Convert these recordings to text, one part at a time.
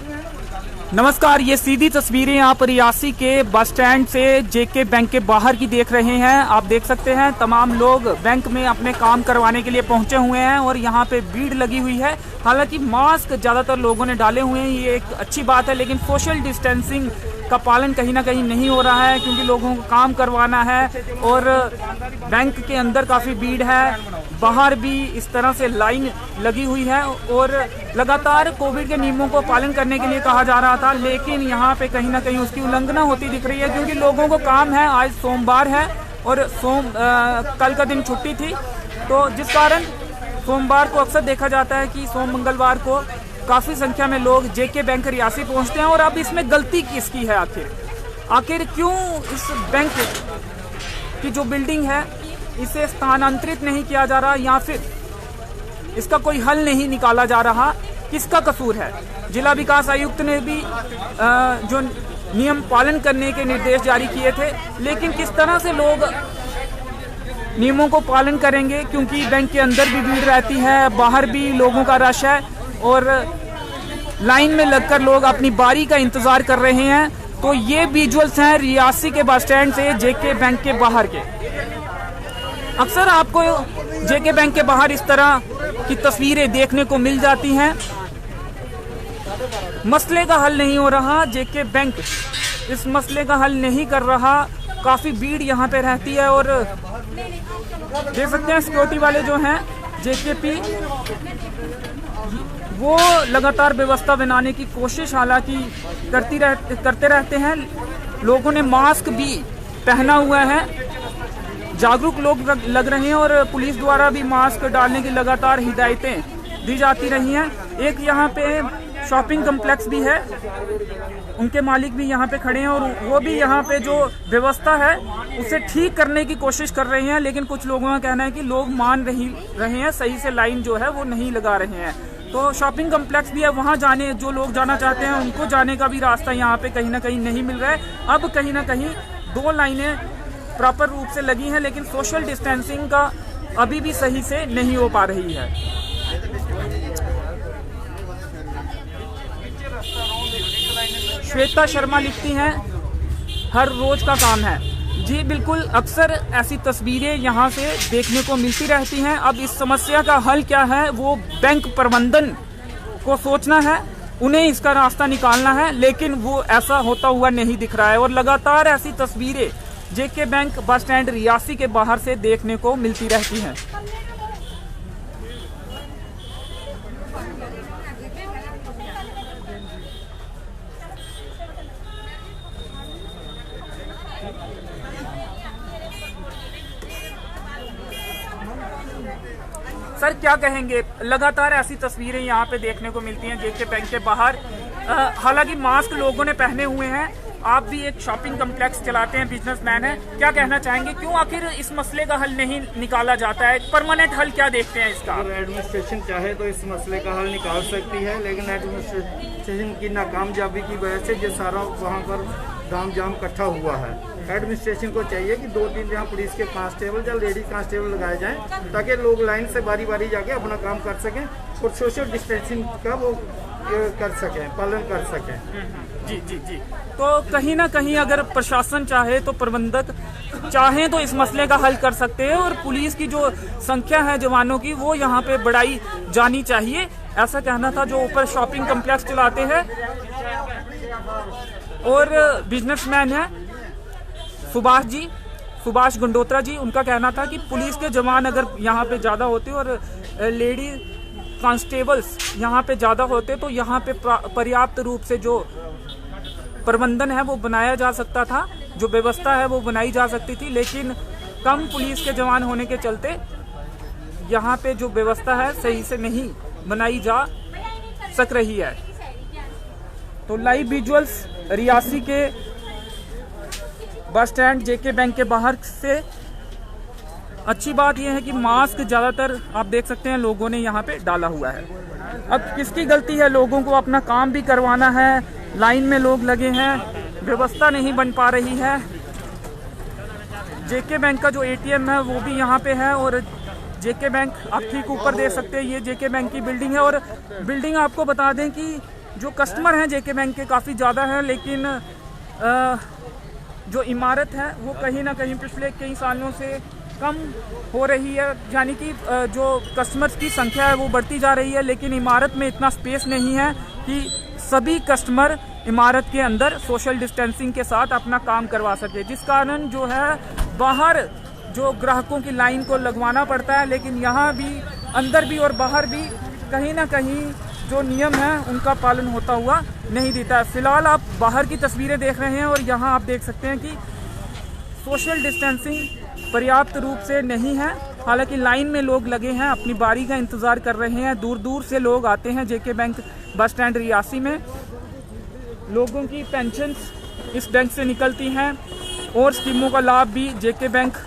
नमस्कार, ये सीधी तस्वीरें आप रियासी के बस स्टैंड से जेके बैंक के बाहर की देख रहे हैं। आप देख सकते हैं तमाम लोग बैंक में अपने काम करवाने के लिए पहुंचे हुए हैं और यहाँ पे भीड़ लगी हुई है। हालांकि मास्क ज़्यादातर लोगों ने डाले हुए हैं, ये एक अच्छी बात है, लेकिन सोशल डिस्टेंसिंग का पालन कहीं ना कहीं नहीं हो रहा है क्योंकि लोगों को काम करवाना है और बैंक के अंदर काफ़ी भीड़ है। बाहर भी इस तरह से लाइन लगी हुई है और लगातार कोविड के नियमों को पालन करने के लिए कहा जा रहा था, लेकिन यहाँ पे कहीं ना कहीं उसकी उल्लंघना होती दिख रही है क्योंकि लोगों को काम है। आज सोमवार है और कल का दिन छुट्टी थी, तो जिस कारण सोमवार को अक्सर देखा जाता है कि सोम मंगलवार को काफ़ी संख्या में लोग जेके बैंक रियासी पहुँचते हैं। और अब इसमें गलती किसकी है? आखिर क्यों इस बैंक की जो बिल्डिंग है इसे स्थानांतरित नहीं किया जा रहा या फिर इसका कोई हल नहीं निकाला जा रहा? किसका कसूर है? जिला विकास आयुक्त ने भी जो नियम पालन करने के निर्देश जारी किए थे, लेकिन किस तरह से लोग नियमों को पालन करेंगे क्योंकि बैंक के अंदर भी भीड़ रहती है, बाहर भी लोगों का रश है और लाइन में लगकर लोग अपनी बारी का इंतजार कर रहे हैं। तो ये विजुअल्स हैं रियासी के बस स्टैंड से जेके बैंक के बाहर के। अक्सर आपको जेके बैंक के बाहर इस तरह की तस्वीरें देखने को मिल जाती हैं। मसले का हल नहीं हो रहा, जेके बैंक इस मसले का हल नहीं कर रहा। काफ़ी भीड़ यहाँ पे रहती है और देख सकते हैं सिक्योरिटी वाले जो हैं जेकेपी, वो लगातार व्यवस्था बनाने की कोशिश हालांकि करते रहते हैं। लोगों ने मास्क भी पहना हुआ है, जागरूक लोग लग रहे हैं और पुलिस द्वारा भी मास्क डालने की लगातार हिदायतें दी जाती रही हैं। एक यहाँ पे शॉपिंग कम्प्लेक्स भी है, उनके मालिक भी यहाँ पे खड़े हैं और वो भी यहाँ पे जो व्यवस्था है उसे ठीक करने की कोशिश कर रहे हैं, लेकिन कुछ लोगों का कहना है कि लोग मान रहे हैं, सही से लाइन जो है वो नहीं लगा रहे हैं। तो शॉपिंग कम्प्लेक्स भी है, वहाँ जाने जो लोग जाना चाहते हैं उनको जाने का भी रास्ता यहाँ पे कहीं ना कहीं नहीं मिल रहा है। अब कहीं ना कहीं दो लाइनें प्रॉपर रूप से लगी हैं, लेकिन सोशल डिस्टेंसिंग का अभी भी सही से नहीं हो पा रही है। श्वेता शर्मा लिखती हैं, हर रोज का काम है। जी बिल्कुल, अक्सर ऐसी तस्वीरें यहाँ से देखने को मिलती रहती हैं। अब इस समस्या का हल क्या है वो बैंक प्रबंधन को सोचना है, उन्हें इसका रास्ता निकालना है, लेकिन वो ऐसा होता हुआ नहीं दिख रहा है और लगातार ऐसी तस्वीरें जेके बैंक बस स्टैंड रियासी के बाहर से देखने को मिलती रहती हैं। सर क्या कहेंगे, लगातार ऐसी तस्वीरें यहाँ पे देखने को मिलती हैं जेके बैंक के बाहर। हालांकि मास्क लोगों ने पहने हुए हैं, आप भी एक शॉपिंग कम्प्लेक्स चलाते हैं, बिजनेसमैन हैं, क्या कहना चाहेंगे क्यों आखिर इस मसले का हल नहीं निकाला जाता है? परमानेंट हल क्या देखते हैं इसका? अगर एडमिनिस्ट्रेशन चाहे तो इस मसले का हल निकाल सकती है, लेकिन एडमिनिस्ट्रेशन की नाकामयाबी की वजह से ये सारा वहाँ पर दाम जाम इकट्ठा हुआ है। एडमिनिस्ट्रेशन को चाहिए कि 2-3 जहाँ पुलिस के कांस्टेबल या लेडी कांस्टेबल लगाए जाएं ताकि लोग लाइन से बारी बारी जाके अपना काम कर सकें और सोशल डिस्टेंसिंग का वो कर सकें, पालन कर सकें। जी जी जी, तो कहीं ना कहीं अगर प्रशासन चाहे तो प्रबंधक चाहे तो इस मसले का हल कर सकते हैं और पुलिस की जो संख्या है जवानों की वो यहाँ पे बढ़ाई जानी चाहिए, ऐसा कहना था जो ऊपर शॉपिंग कम्प्लेक्स चलाते हैं और बिजनेसमैन है सुभाष गंडोत्रा जी। उनका कहना था कि पुलिस के जवान अगर यहाँ पे ज़्यादा होते और लेडी कांस्टेबल्स यहाँ पे ज़्यादा होते तो यहाँ पे पर्याप्त रूप से जो प्रबंधन है वो बनाया जा सकता था, जो व्यवस्था है वो बनाई जा सकती थी, लेकिन कम पुलिस के जवान होने के चलते यहाँ पे जो व्यवस्था है सही से नहीं बनाई जा सक रही है। तो लाइव विजुअल्स रियासी के बस स्टैंड जेके बैंक के बाहर से। अच्छी बात यह है कि मास्क ज़्यादातर आप देख सकते हैं लोगों ने यहाँ पे डाला हुआ है। अब किसकी गलती है? लोगों को अपना काम भी करवाना है, लाइन में लोग लगे हैं, व्यवस्था नहीं बन पा रही है। जेके बैंक का जो एटीएम है वो भी यहाँ पे है और जेके बैंक आप ठीक ऊपर देख सकते हैं, ये जेके बैंक की बिल्डिंग है और बिल्डिंग आपको बता दें कि जो कस्टमर हैं जेके बैंक के काफ़ी ज़्यादा हैं, लेकिन जो इमारत है वो कहीं ना कहीं पिछले कई सालों से कम हो रही है, यानी कि जो कस्टमर्स की संख्या है वो बढ़ती जा रही है, लेकिन इमारत में इतना स्पेस नहीं है कि सभी कस्टमर इमारत के अंदर सोशल डिस्टेंसिंग के साथ अपना काम करवा सके, जिस कारण जो है बाहर जो ग्राहकों की लाइन को लगवाना पड़ता है। लेकिन यहाँ भी अंदर भी और बाहर भी कहीं ना कहीं जो नियम है उनका पालन होता हुआ नहीं दिखता है। फिलहाल आप बाहर की तस्वीरें देख रहे हैं और यहाँ आप देख सकते हैं कि सोशल डिस्टेंसिंग पर्याप्त रूप से नहीं है। हालांकि लाइन में लोग लगे हैं, अपनी बारी का इंतज़ार कर रहे हैं। दूर दूर से लोग आते हैं जेके बैंक बस स्टैंड रियासी में। लोगों की पेंशन्स इस बैंक से निकलती हैं और स्कीमों का लाभ भी जेके बैंक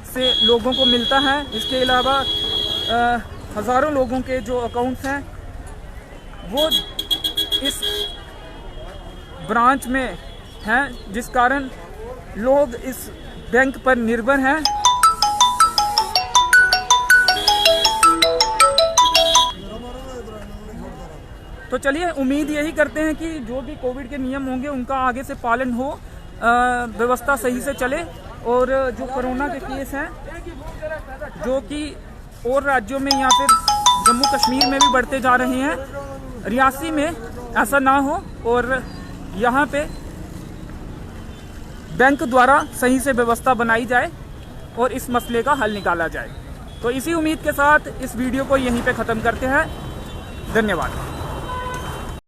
से लोगों को मिलता है। इसके अलावा हज़ारों लोगों के जो अकाउंट्स हैं वो इस ब्रांच में हैं, जिस कारण लोग इस बैंक पर निर्भर हैं। तो चलिए उम्मीद यही करते हैं कि जो भी कोविड के नियम होंगे उनका आगे से पालन हो, व्यवस्था सही से चले और जो कोरोना के केस हैं जो कि और राज्यों में या फिर जम्मू कश्मीर में भी बढ़ते जा रहे हैं, रियासी में ऐसा ना हो और यहाँ पे बैंक द्वारा सही से व्यवस्था बनाई जाए और इस मसले का हल निकाला जाए। तो इसी उम्मीद के साथ इस वीडियो को यहीं पे ख़त्म करते हैं। धन्यवाद।